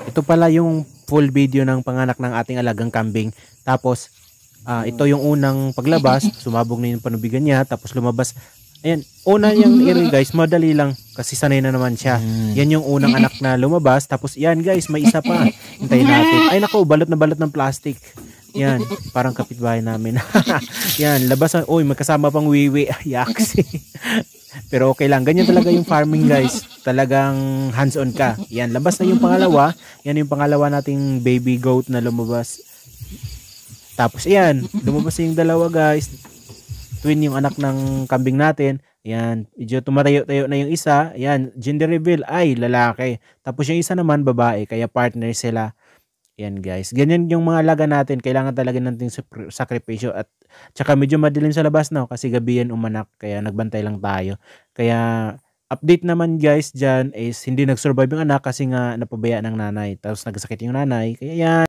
Ito pala yung full video ng panganak ng ating alagang kambing. Tapos, ito yung unang paglabas. Sumabog na yung panubigan niya. Tapos lumabas. Ayan, una niyang iri guys, madali lang. Kasi sanay na naman siya. Yan yung unang anak na lumabas. Tapos yan guys, may isa pa. Hintayin natin. Ay nako, balot na balot ng plastic. Yan, parang kapitbahay namin. Yan, labas. Uy, magkasama pang wiwi. Yaks. Pero okay lang. Ganyan talaga yung farming guys. Talagang hands-on ka. Yan, labas na yung pangalawa. Yan yung pangalawa nating baby goat na lumabas. Tapos yan, lumabas yung dalawa guys. Twin yung anak ng kambing natin. Yan, medyo tumatayo-tayo na yung isa. Yan, gender reveal ay lalaki. Tapos yung isa naman babae, kaya partner sila. Yan guys. Ganyan yung mga alaga natin. Kailangan talaga natin sakripisyo. At tsaka medyo madilim sa labas na kasi gabi yan umanak. Kaya nagbantay lang tayo. Kaya update naman guys dyan is hindi nag-survive yung anak kasi nga napabaya ng nanay. Tapos nagsakit yung nanay. Kaya yan.